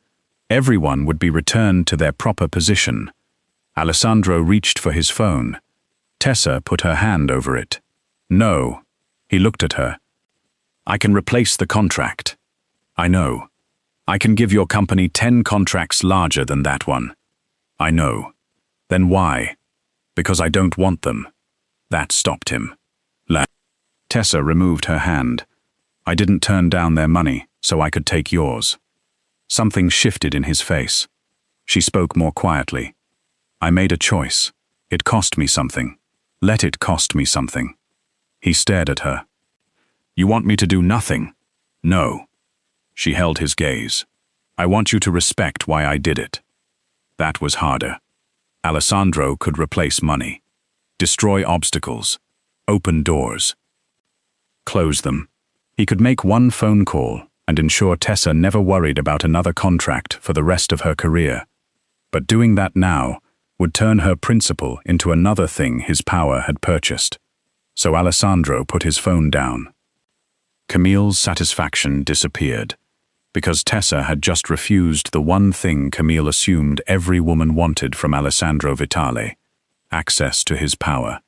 Everyone would be returned to their proper position. Alessandro reached for his phone. Tessa put her hand over it. "No." He looked at her. "I can replace the contract." "I know. I can give your company 10 contracts larger than that one." "I know." "Then why?" "Because I don't want them." That stopped him. Tessa removed her hand. "I didn't turn down their money, so I could take yours." Something shifted in his face. She spoke more quietly. "I made a choice. It cost me something. Let it cost me something." He stared at her. "You want me to do nothing?" "No." She held his gaze. "I want you to respect why I did it." That was harder. Alessandro could replace money, destroy obstacles, open doors, close them. He could make one phone call and ensure Tessa never worried about another contract for the rest of her career. But doing that now would turn her principal into another thing his power had purchased. So Alessandro put his phone down. Camille's satisfaction disappeared, because Tessa had just refused the one thing Camille assumed every woman wanted from Alessandro Vitali: access to his power.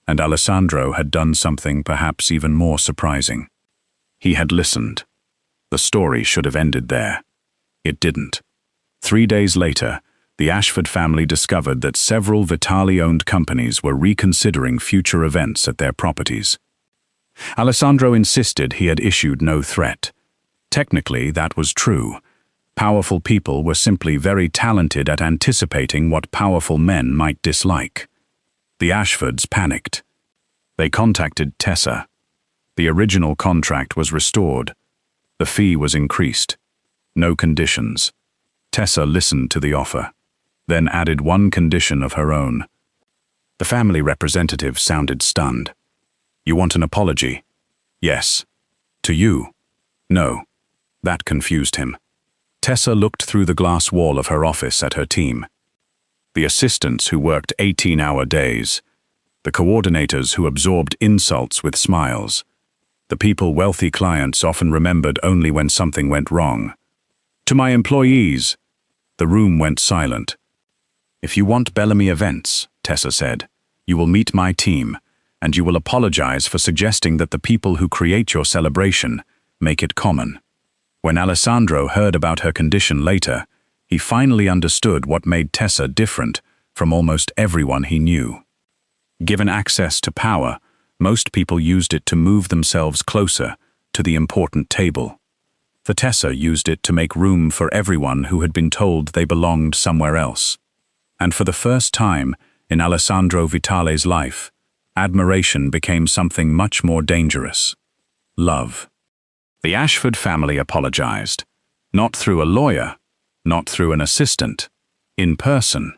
And Alessandro had done something perhaps even more surprising. He had listened. The story should have ended there. It didn't. 3 days later, the Ashford family discovered that several Vitali-owned companies were reconsidering future events at their properties. Alessandro insisted he had issued no threat. Technically, that was true. Powerful people were simply very talented at anticipating what powerful men might dislike. The Ashfords panicked. They contacted Tessa. The original contract was restored. The fee was increased. No conditions. Tessa listened to the offer, then added one condition of her own. The family representative sounded stunned. You want an apology? Yes. To you? No. That confused him. Tessa looked through the glass wall of her office at her team. The assistants who worked 18-hour days. The coordinators who absorbed insults with smiles. The people wealthy clients often remembered only when something went wrong. To my employees. The room went silent. If you want Bellamy events, Tessa said, you will meet my team, and you will apologize for suggesting that the people who create your celebration make it common. When Alessandro heard about her condition later, he finally understood what made Tessa different from almost everyone he knew. Given access to power, most people used it to move themselves closer to the important table. For Tessa used it to make room for everyone who had been told they belonged somewhere else. And for the first time in Alessandro Vitali's life, admiration became something much more dangerous. Love. The Ashford family apologized. Not through a lawyer, not through an assistant. In person.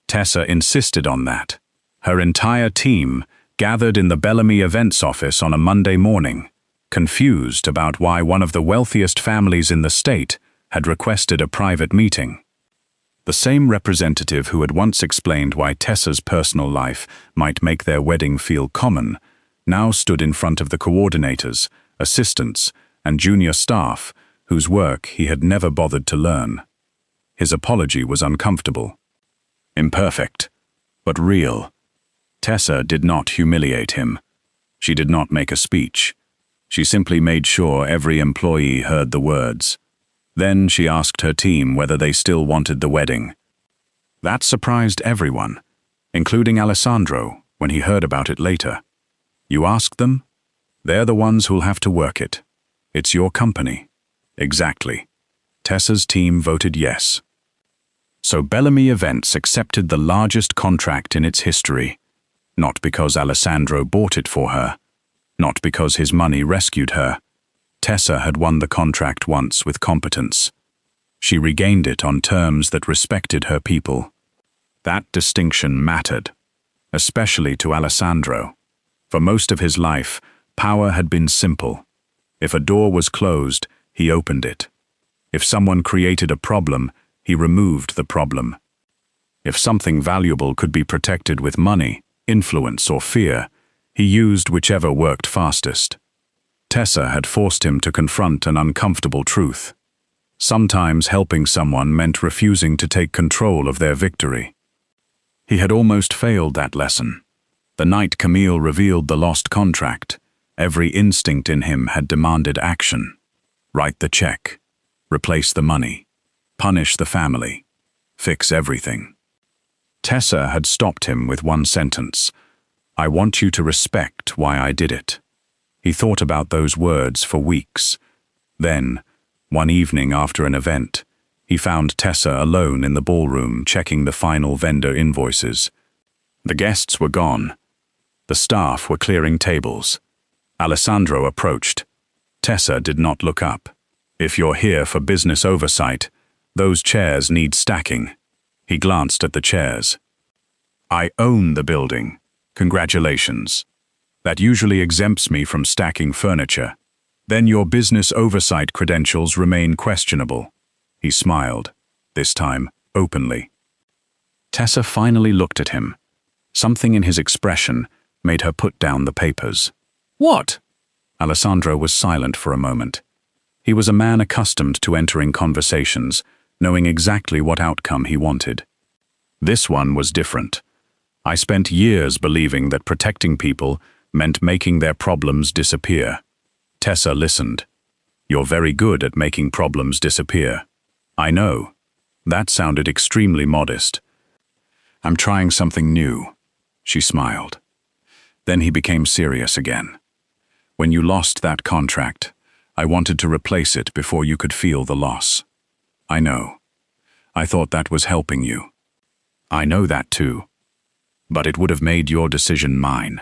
Tessa insisted on that. Her entire team gathered in the Bellamy events office on a Monday morning, confused about why one of the wealthiest families in the state had requested a private meeting. The same representative who had once explained why Tessa's personal life might make their wedding feel common, now stood in front of the coordinators, assistants, and junior staff whose work he had never bothered to learn. His apology was uncomfortable. Imperfect, but real. Tessa did not humiliate him. She did not make a speech. She simply made sure every employee heard the words. Then she asked her team whether they still wanted the wedding. That surprised everyone, including Alessandro, when he heard about it later. You ask them? They're the ones who'll have to work it. It's your company. Exactly. Tessa's team voted yes. So Bellamy Events accepted the largest contract in its history, not because Alessandro bought it for her, not because his money rescued her. Tessa had won the contract once with competence. She regained it on terms that respected her people. That distinction mattered, especially to Alessandro. For most of his life, power had been simple. If a door was closed, he opened it. If someone created a problem, he removed the problem. If something valuable could be protected with money, influence, or fear, he used whichever worked fastest. Tessa had forced him to confront an uncomfortable truth. Sometimes helping someone meant refusing to take control of their victory. He had almost failed that lesson. The night Camille revealed the lost contract, every instinct in him had demanded action. Write the check. Replace the money. Punish the family. Fix everything. Tessa had stopped him with one sentence. I want you to respect why I did it. He thought about those words for weeks. Then, one evening after an event, he found Tessa alone in the ballroom checking the final vendor invoices. The guests were gone. The staff were clearing tables. Alessandro approached. Tessa did not look up. If you're here for business oversight, those chairs need stacking. He glanced at the chairs. I own the building. Congratulations. That usually exempts me from stacking furniture. Then your business oversight credentials remain questionable. He smiled, this time openly. Tessa finally looked at him. Something in his expression made her put down the papers. What? Alessandro was silent for a moment. He was a man accustomed to entering conversations, knowing exactly what outcome he wanted. This one was different. I spent years believing that protecting people meant making their problems disappear. Tessa listened. You're very good at making problems disappear. I know. That sounded extremely modest. I'm trying something new. She smiled. Then he became serious again. When you lost that contract, I wanted to replace it before you could feel the loss. I know. I thought that was helping you. I know that too. But it would have made your decision mine.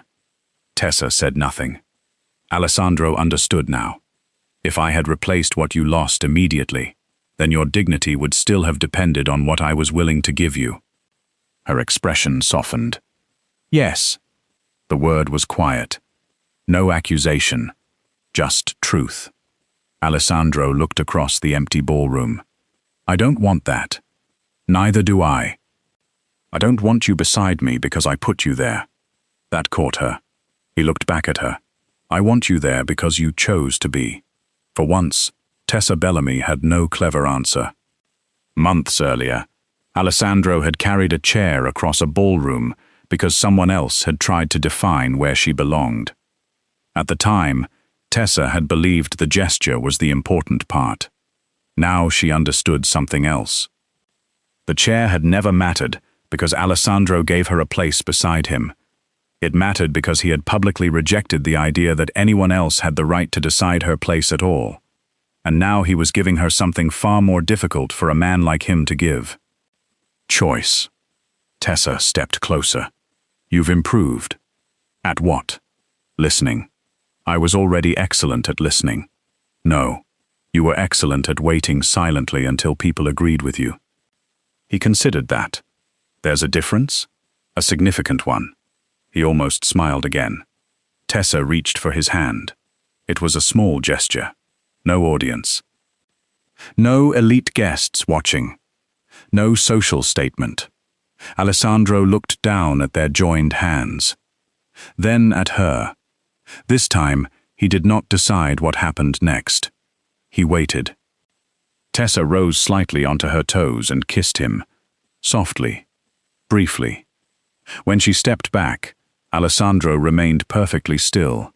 Tessa said nothing. Alessandro understood now. If I had replaced what you lost immediately, then your dignity would still have depended on what I was willing to give you. Her expression softened. Yes. The word was quiet. No accusation, just truth. Alessandro looked across the empty ballroom. I don't want that. Neither do I. I don't want you beside me because I put you there. That caught her. He looked back at her. I want you there because you chose to be. For once, Tessa Bellamy had no clever answer. Months earlier, Alessandro had carried a chair across a ballroom because someone else had tried to define where she belonged. At the time, Tessa had believed the gesture was the important part. Now she understood something else. The chair had never mattered because Alessandro gave her a place beside him. It mattered because he had publicly rejected the idea that anyone else had the right to decide her place at all. And now he was giving her something far more difficult for a man like him to give. Choice. Tessa stepped closer. You've improved. At what? Listening. I was already excellent at listening. No, you were excellent at waiting silently until people agreed with you. He considered that. There's a difference? A significant one. He almost smiled again. Tessa reached for his hand. It was a small gesture. No audience. No elite guests watching. No social statement. Alessandro looked down at their joined hands. Then at her. This time, he did not decide what happened next. He waited. Tessa rose slightly onto her toes and kissed him. Softly. Briefly. When she stepped back, Alessandro remained perfectly still.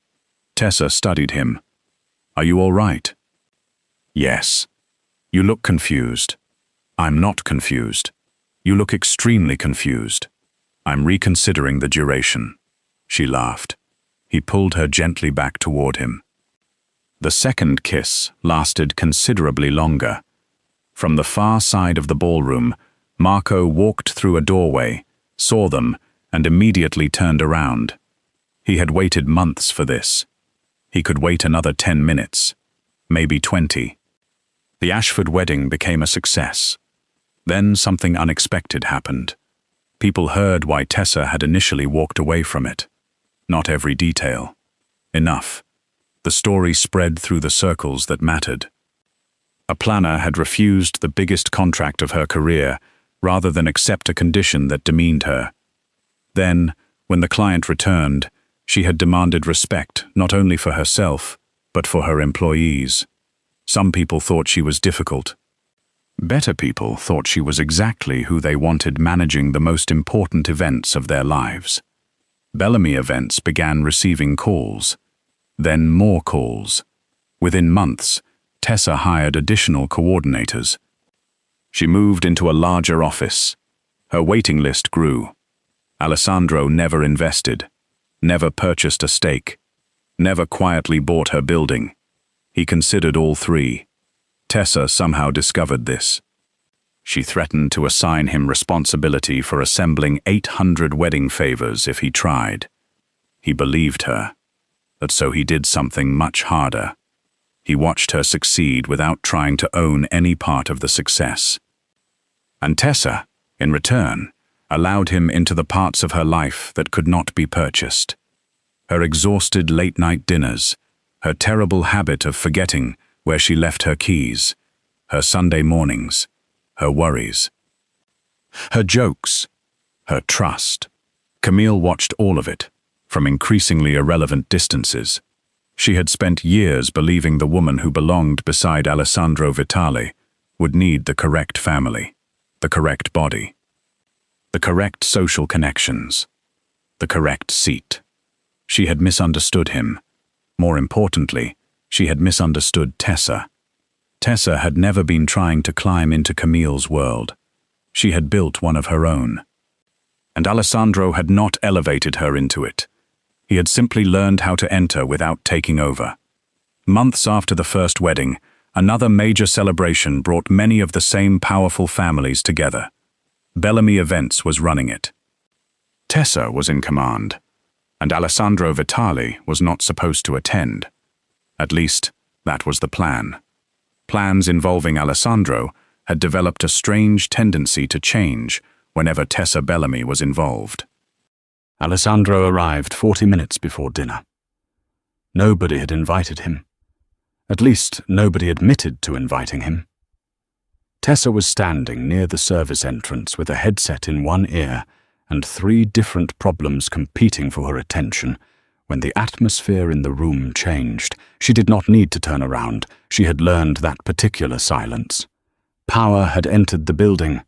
Tessa studied him. Are you all right? Yes. You look confused. I'm not confused. You look extremely confused. I'm reconsidering the duration. She laughed. He pulled her gently back toward him. The second kiss lasted considerably longer. From the far side of the ballroom, Marco walked through a doorway, saw them, and immediately turned around. He had waited months for this. He could wait another 10 minutes, maybe 20. The Ashford wedding became a success. Then something unexpected happened. People heard why Tessa had initially walked away from it. Not every detail. Enough. The story spread through the circles that mattered. A planner had refused the biggest contract of her career rather than accept a condition that demeaned her. Then, when the client returned, she had demanded respect not only for herself, but for her employees. Some people thought she was difficult. Better people thought she was exactly who they wanted managing the most important events of their lives. Bellamy events began receiving calls. Then more calls. Within months, Tessa hired additional coordinators. She moved into a larger office. Her waiting list grew. Alessandro never invested, never purchased a stake, never quietly bought her building. He considered all three. Tessa somehow discovered this. She threatened to assign him responsibility for assembling 800 wedding favors if he tried. He believed her, but so he did something much harder. He watched her succeed without trying to own any part of the success. And Tessa, in return, allowed him into the parts of her life that could not be purchased. Her exhausted late-night dinners, her terrible habit of forgetting where she left her keys, her Sunday mornings, her worries. Her jokes, her trust. Camille watched all of it, from increasingly irrelevant distances. She had spent years believing the woman who belonged beside Alessandro Vitali would need the correct family, the correct body, the correct social connections, the correct seat. She had misunderstood him. More importantly, she had misunderstood Tessa. Tessa had never been trying to climb into Camille's world. She had built one of her own. And Alessandro had not elevated her into it. He had simply learned how to enter without taking over. Months after the first wedding, another major celebration brought many of the same powerful families together. Bellamy Events was running it. Tessa was in command, and Alessandro Vitali was not supposed to attend. At least, that was the plan. Plans involving Alessandro had developed a strange tendency to change whenever Tessa Bellamy was involved. Alessandro arrived 40 minutes before dinner. Nobody had invited him. At least, nobody admitted to inviting him. Tessa was standing near the service entrance with a headset in one ear and 3 different problems competing for her attention when the atmosphere in the room changed. She did not need to turn around. She had learned that particular silence. Power had entered the building.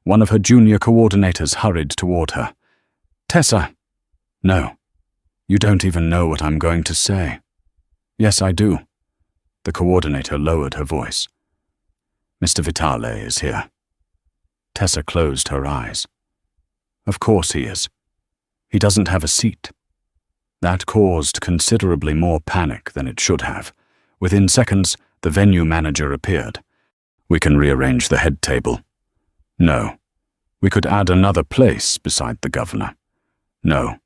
One of her junior coordinators hurried toward her. "Tessa." "No. You don't even know what I'm going to say." "Yes, I do." The coordinator lowered her voice. "Mr. Vitali is here." Tessa closed her eyes. Of course he is. He doesn't have a seat. That caused considerably more panic than it should have. Within seconds, the venue manager appeared. "We can rearrange the head table." "No. We could add another place beside the governor." "No.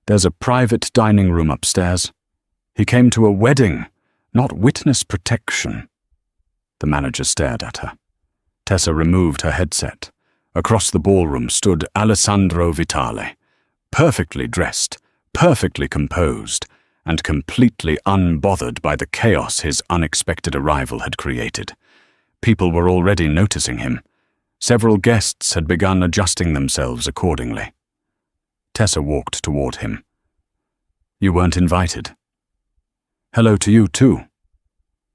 There's a private dining room upstairs. He came to a wedding, not witness protection." The manager stared at her. Tessa removed her headset. Across the ballroom stood Alessandro Vitali, perfectly dressed, perfectly composed, and completely unbothered by the chaos his unexpected arrival had created. People were already noticing him. Several guests had begun adjusting themselves accordingly. Tessa walked toward him. "You weren't invited." "Hello to you, too.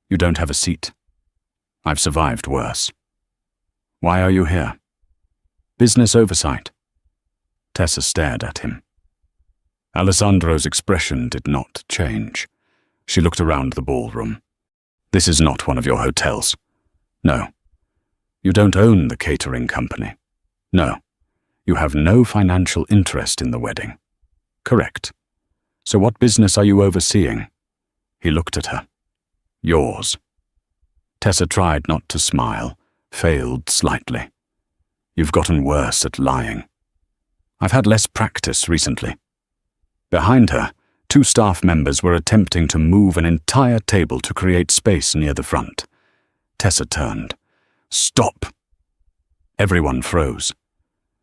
You don't have a seat. I've survived worse." "Why are you here?" "Business oversight." Tessa stared at him. Alessandro's expression did not change. She looked around the ballroom. "This is not one of your hotels." "No." "You don't own the catering company." "No." "You have no financial interest in the wedding." "Correct. So what business are you overseeing?" He looked at her. "Yours." Tessa tried not to smile, failed slightly. "You've gotten worse at lying." "I've had less practice recently." Behind her, 2 staff members were attempting to move an entire table to create space near the front. Tessa turned. "Stop!" Everyone froze.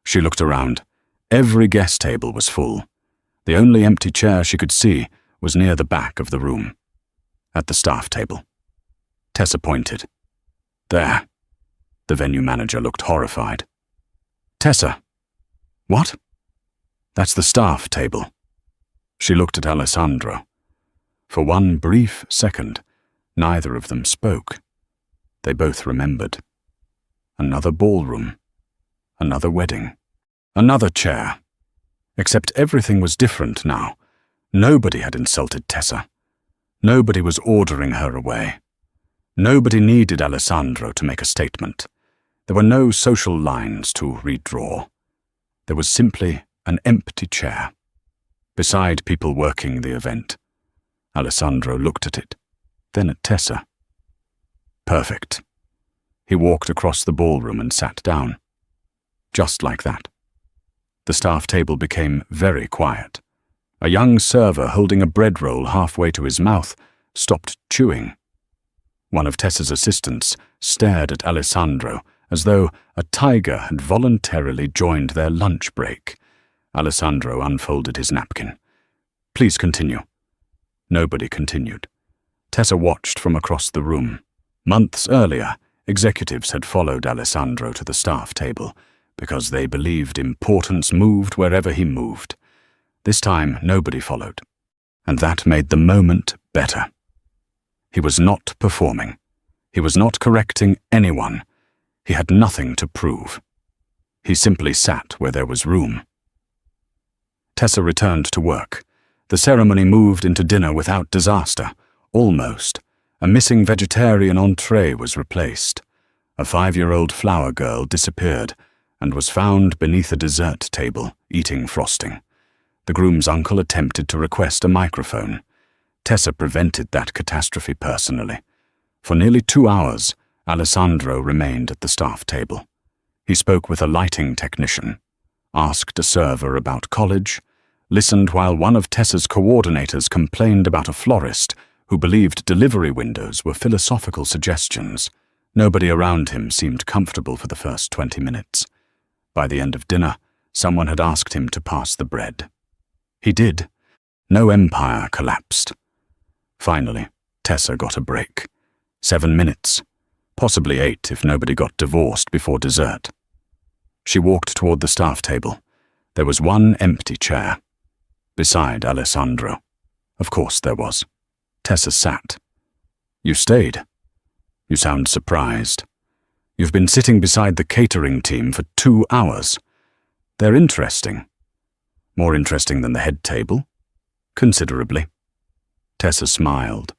She looked around. Every guest table was full. The only empty chair she could see was near the back of the room, at the staff table. Tessa pointed. "There." The venue manager looked horrified. "Tessa." "What?" "That's the staff table." She looked at Alessandro. For one brief second, neither of them spoke. They both remembered. Another ballroom. Another wedding. Another chair. Except everything was different now. Nobody had insulted Tessa. Nobody was ordering her away. Nobody needed Alessandro to make a statement. There were no social lines to redraw. There was simply an empty chair. Beside people working the event. Alessandro looked at it, then at Tessa. Perfect. He walked across the ballroom and sat down. Just like that. The staff table became very quiet. A young server holding a bread roll halfway to his mouth stopped chewing. One of Tessa's assistants stared at Alessandro as though a tiger had voluntarily joined their lunch break. Alessandro unfolded his napkin. "Please continue." Nobody continued. Tessa watched from across the room. Months earlier, executives had followed Alessandro to the staff table because they believed importance moved wherever he moved. This time, nobody followed, and that made the moment better. He was not performing. He was not correcting anyone. He had nothing to prove. He simply sat where there was room. Tessa returned to work. The ceremony moved into dinner without disaster. Almost. A missing vegetarian entree was replaced. A 5-year-old flower girl disappeared and was found beneath a dessert table, eating frosting. The groom's uncle attempted to request a microphone. Tessa prevented that catastrophe personally. For nearly 2 hours, Alessandro remained at the staff table. He spoke with a lighting technician, asked a server about college, listened while one of Tessa's coordinators complained about a florist who believed delivery windows were philosophical suggestions. Nobody around him seemed comfortable for the first 20 minutes. By the end of dinner, someone had asked him to pass the bread. He did. No empire collapsed. Finally, Tessa got a break. 7 minutes. Possibly 8 if nobody got divorced before dessert. She walked toward the staff table. There was one empty chair. Beside Alessandro. Of course there was. Tessa sat. You stayed. You sound surprised. You've been sitting beside the catering team for 2 hours. They're interesting. More interesting than the head table? Considerably. Tessa smiled.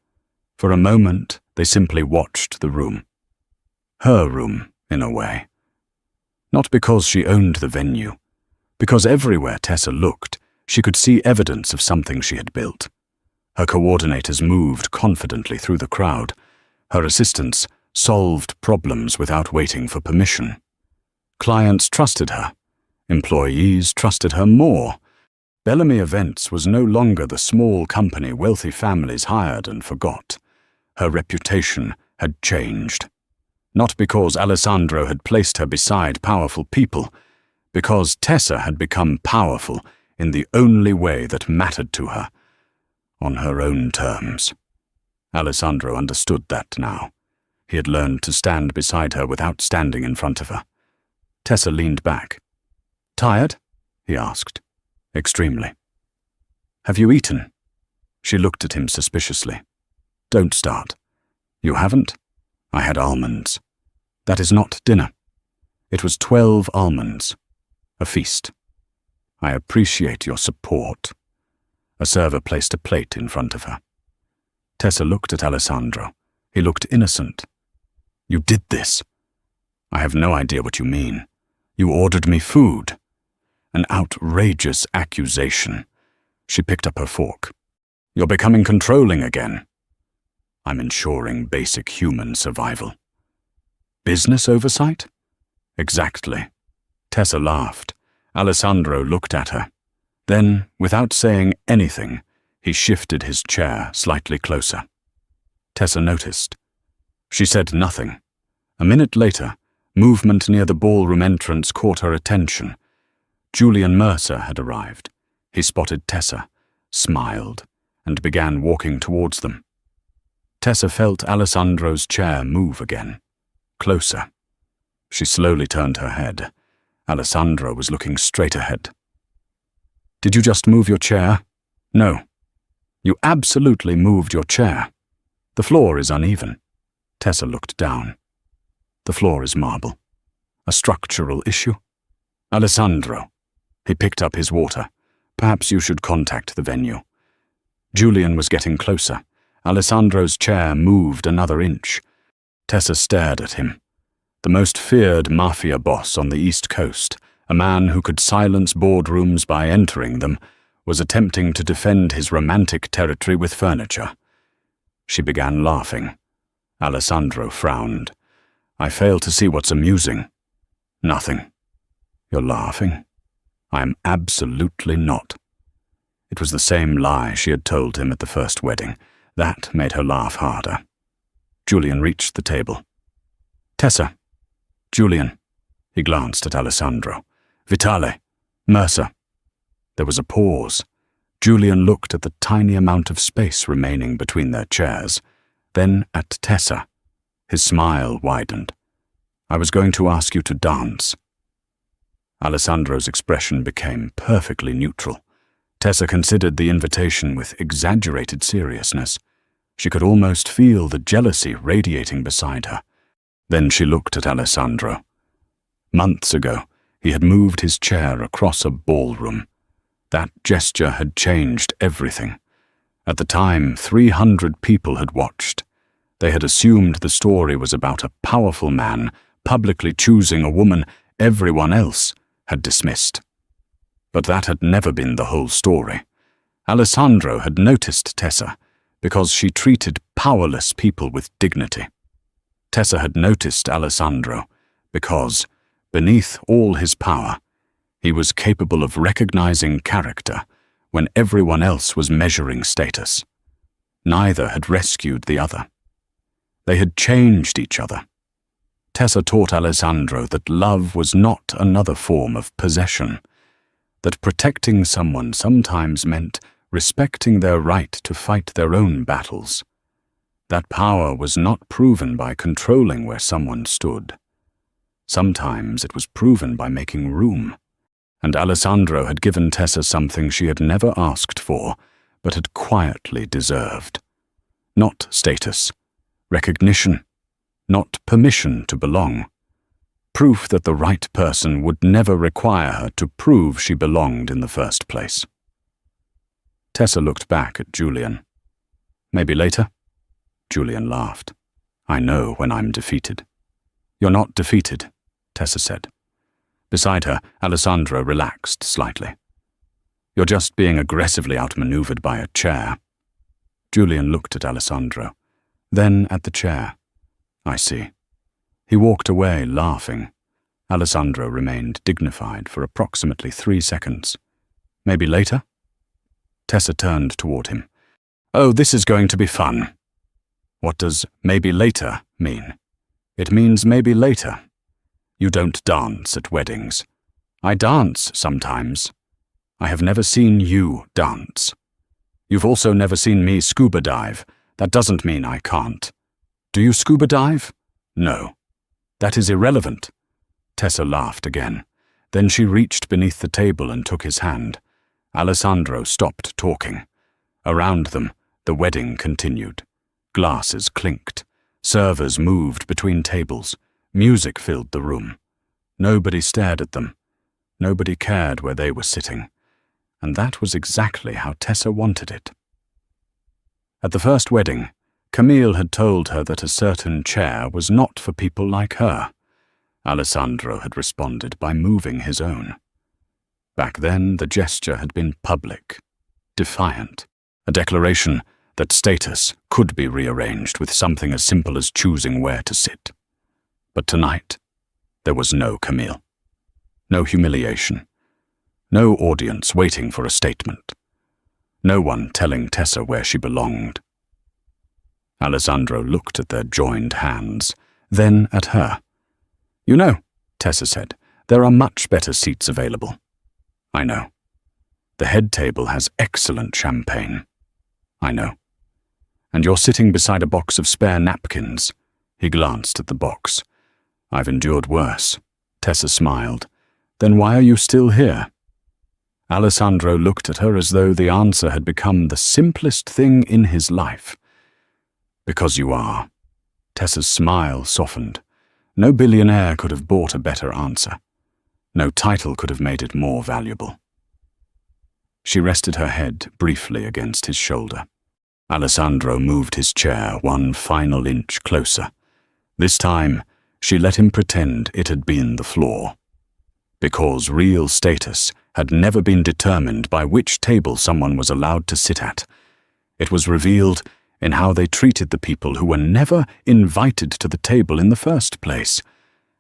For a moment, they simply watched the room. Her room, in a way. Not because she owned the venue, because everywhere Tessa looked, she could see evidence of something she had built. Her coordinators moved confidently through the crowd. Her assistants solved problems without waiting for permission. Clients trusted her. Employees trusted her more. Bellamy Events was no longer the small company wealthy families hired and forgot. Her reputation had changed. Not because Alessandro had placed her beside powerful people, because Tessa had become powerful in the only way that mattered to her, on her own terms. Alessandro understood that now. He had learned to stand beside her without standing in front of her. Tessa leaned back. Tired? He asked. Extremely. Have you eaten? She looked at him suspiciously. Don't start. You haven't? I had almonds. That is not dinner. It was 12 almonds. A feast. I appreciate your support. A server placed a plate in front of her. Tessa looked at Alessandro. He looked innocent. You did this. I have no idea what you mean. You ordered me food. An outrageous accusation. She picked up her fork. You're becoming controlling again. I'm ensuring basic human survival. Business oversight? Exactly. Tessa laughed. Alessandro looked at her. Then, without saying anything, he shifted his chair slightly closer. Tessa noticed. She said nothing. A minute later, movement near the ballroom entrance caught her attention. Julian Mercer had arrived. He spotted Tessa, smiled, and began walking towards them. Tessa felt Alessandro's chair move again. Closer. She slowly turned her head. Alessandro was looking straight ahead. Did you just move your chair? No. You absolutely moved your chair. The floor is uneven. Tessa looked down. The floor is marble. A structural issue? Alessandro. He picked up his water. Perhaps you should contact the venue. Julian was getting closer. Alessandro's chair moved another inch. Tessa stared at him. The most feared Mafia boss on the East Coast, a man who could silence boardrooms by entering them, was attempting to defend his romantic territory with furniture. She began laughing. Alessandro frowned. I fail to see what's amusing. Nothing. You're laughing? I am absolutely not. It was the same lie she had told him at the first wedding. That made her laugh harder. Julian reached the table. Tessa. Julian. He glanced at Alessandro. Vitali. Mercer. There was a pause. Julian looked at the tiny amount of space remaining between their chairs, then at Tessa. His smile widened. I was going to ask you to dance. Alessandro's expression became perfectly neutral. Tessa considered the invitation with exaggerated seriousness. She could almost feel the jealousy radiating beside her. Then she looked at Alessandro. Months ago, he had moved his chair across a ballroom. That gesture had changed everything. At the time, 300 people had watched. They had assumed the story was about a powerful man publicly choosing a woman everyone else had dismissed. But that had never been the whole story. Alessandro had noticed Tessa because she treated powerless people with dignity. Tessa had noticed Alessandro because, beneath all his power, he was capable of recognizing character when everyone else was measuring status. Neither had rescued the other. They had changed each other. Tessa taught Alessandro that love was not another form of possession. that protecting someone sometimes meant respecting their right to fight their own battles. That power was not proven by controlling where someone stood. Sometimes it was proven by making room, and Alessandro had given Tessa something she had never asked for, but had quietly deserved. Not status, recognition, not permission to belong. Proof that the right person would never require her to prove she belonged in the first place. Tessa looked back at Julian. Maybe later? Julian laughed. I know when I'm defeated. You're not defeated, Tessa said. Beside her, Alessandro relaxed slightly. You're just being aggressively outmaneuvered by a chair. Julian looked at Alessandro, then at the chair. I see. He walked away, laughing. Alessandro remained dignified for approximately 3 seconds. Maybe later? Tessa turned toward him. Oh, this is going to be fun. What does maybe later mean? It means maybe later. You don't dance at weddings. I dance sometimes. I have never seen you dance. You've also never seen me scuba dive. That doesn't mean I can't. Do you scuba dive? No. That is irrelevant. Tessa laughed again. Then she reached beneath the table and took his hand. Alessandro stopped talking. Around them, the wedding continued. Glasses clinked. Servers moved between tables. Music filled the room. Nobody stared at them. Nobody cared where they were sitting. And that was exactly how Tessa wanted it. At the first wedding, Camille had told her that a certain chair was not for people like her. Alessandro had responded by moving his own. Back then, the gesture had been public, defiant, a declaration that status could be rearranged with something as simple as choosing where to sit. But tonight, there was no Camille. No humiliation. No audience waiting for a statement. No one telling Tessa where she belonged. Alessandro looked at their joined hands, then at her. You know, Tessa said, there are much better seats available. I know. The head table has excellent champagne. I know. And you're sitting beside a box of spare napkins. He glanced at the box. I've endured worse. Tessa smiled. Then why are you still here? Alessandro looked at her as though the answer had become the simplest thing in his life. Because you are. Tessa's smile softened. No billionaire could have bought a better answer. No title could have made it more valuable. She rested her head briefly against his shoulder. Alessandro moved his chair 1 final inch closer. This time, she let him pretend it had been the floor. Because real status had never been determined by which table someone was allowed to sit at. It was revealed in how they treated the people who were never invited to the table in the first place.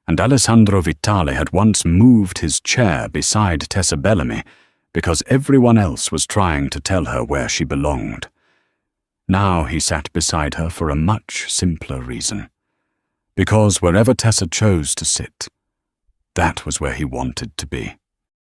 And Alessandro Vitali had once moved his chair beside Tessa Bellamy because everyone else was trying to tell her where she belonged. Now he sat beside her for a much simpler reason. Because wherever Tessa chose to sit, that was where he wanted to be.